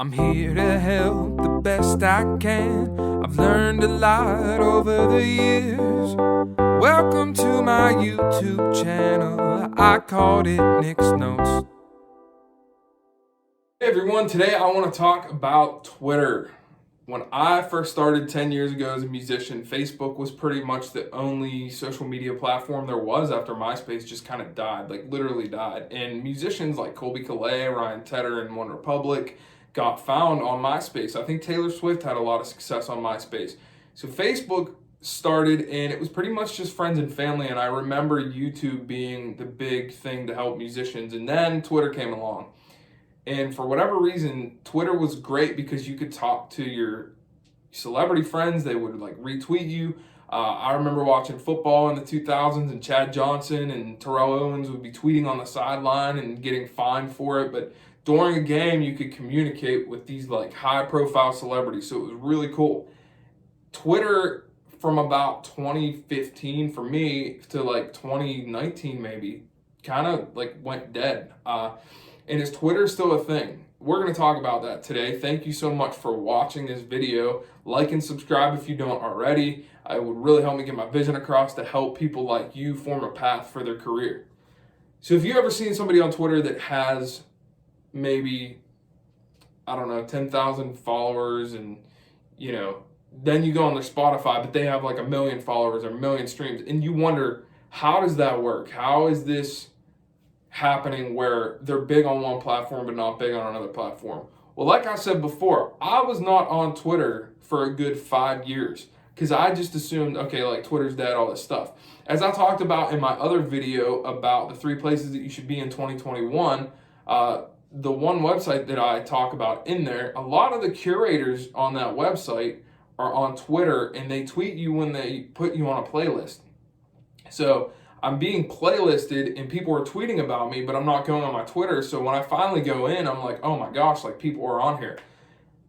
I'm here to help the best I can. I've learned a lot over the years. Welcome to my YouTube channel. I called it Nick's Notes. Hey everyone, today I want to talk about Twitter. When I first started 10 years ago as a musician, Facebook was pretty much the only social media platform there was after MySpace just kind of died, like literally died. And musicians like Colby Calais, Ryan Tedder, and One Republic got found on MySpace. I think Taylor Swift had a lot of success on MySpace. So Facebook started and it was pretty much just friends and family, and I remember YouTube being the big thing to help musicians, and then Twitter came along. And for whatever reason, Twitter was great because you could talk to your celebrity friends. They would like retweet you. I remember watching football in the 2000s, and Chad Johnson and Terrell Owens would be tweeting on the sideline and getting fined for it. But during a game, you could communicate with these like high profile celebrities. So it was really cool. Twitter from about 2015 for me to like 2019 maybe kind of like went dead. And is Twitter still a thing? We're going to talk about that today. Thank you so much for watching this video. Like and subscribe if you don't already. It would really help me get my vision across to help people like you form a path for their career. So if you ever seen somebody on Twitter that has maybe, I don't know, 10,000 followers, and then you go on their Spotify, but they have like 1 million followers or 1 million streams, and you wonder, how does that work? How is this happening where they're big on one platform but not big on another platform? Well, like I said before, I was not on Twitter for a good 5 years because I just assumed, okay, like Twitter's dead, all this stuff. As I talked about in my other video about the 3 places that you should be in 2021, the one website that I talk about in there, a lot of the curators on that website are on Twitter, and they tweet you when they put you on a playlist. So I'm being playlisted and people are tweeting about me, but I'm not going on my Twitter. So when I finally go in, I'm like, oh my gosh, like people are on here.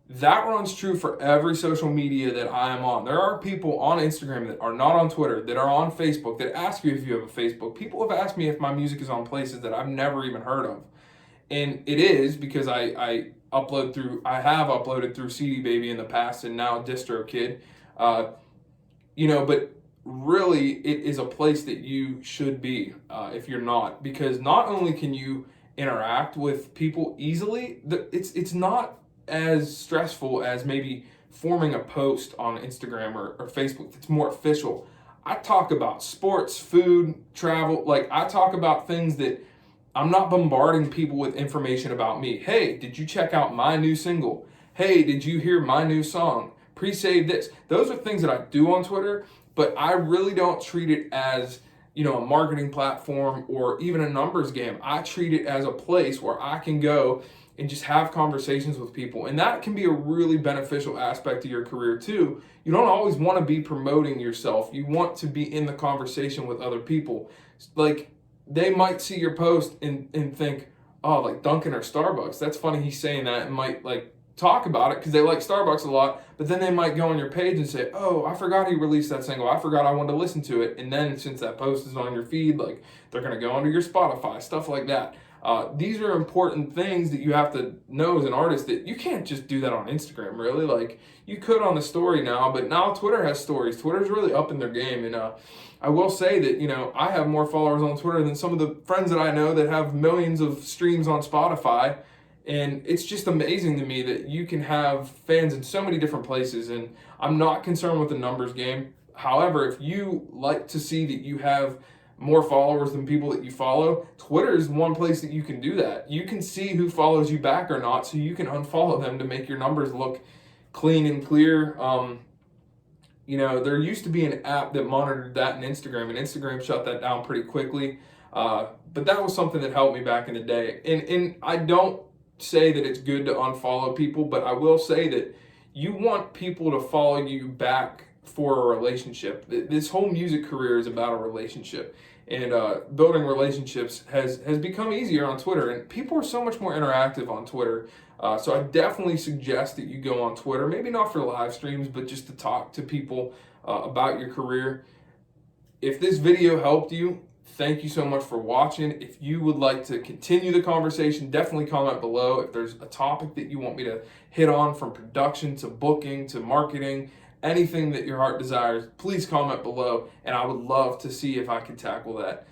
That runs true for every social media that I am on. There are people on Instagram that are not on Twitter, that are on Facebook, that ask you if you have a Facebook. People have asked me if my music is on places that I've never even heard of. And it is because I have uploaded through CD Baby in the past, and now DistroKid. But really it is a place that you should be if you're not, because not only can you interact with people easily, it's not as stressful as maybe forming a post on Instagram or Facebook. It's more official. I talk about sports, food, travel. Like I talk about things that I'm not bombarding people with information about me. Hey, did you check out my new single? Hey, did you hear my new song? Pre-save this. Those are things that I do on Twitter, but I really don't treat it as, a marketing platform or even a numbers game. I treat it as a place where I can go and just have conversations with people. And that can be a really beneficial aspect of your career too. You don't always want to be promoting yourself. You want to be in the conversation with other people. Like, they might see your post and think, oh, like Dunkin' or Starbucks. That's funny he's saying that, and might like talk about it because they like Starbucks a lot, but then they might go on your page and say, oh, I forgot he released that single. I forgot I wanted to listen to it. And then since that post is on your feed, like they're going to go onto your Spotify, stuff like that. These are important things that you have to know as an artist, that you can't just do that on Instagram, really. Like you could on the story now, but now Twitter has stories. Twitter's really up in their game. And I will say that, I have more followers on Twitter than some of the friends that I know that have millions of streams on Spotify. And it's just amazing to me that you can have fans in so many different places. And I'm not concerned with the numbers game. However, if you like to see that you have more followers than people that you follow, Twitter is one place that you can do that. You can see who follows you back or not, so you can unfollow them to make your numbers look clean and clear. There used to be an app that monitored that in Instagram, and Instagram shut that down pretty quickly. But that was something that helped me back in the day. And I don't say that it's good to unfollow people, but I will say that you want people to follow you back for a relationship. This whole music career is about a relationship, and building relationships has become easier on Twitter, and people are so much more interactive on Twitter. So I definitely suggest that you go on Twitter, maybe not for live streams, but just to talk to people about your career. If this video helped you, Thank you so much for watching. If you would like to continue the conversation, definitely comment below. If there's a topic that you want me to hit on, from production to booking to marketing, anything that your heart desires, please comment below, and I would love to see if I can tackle that.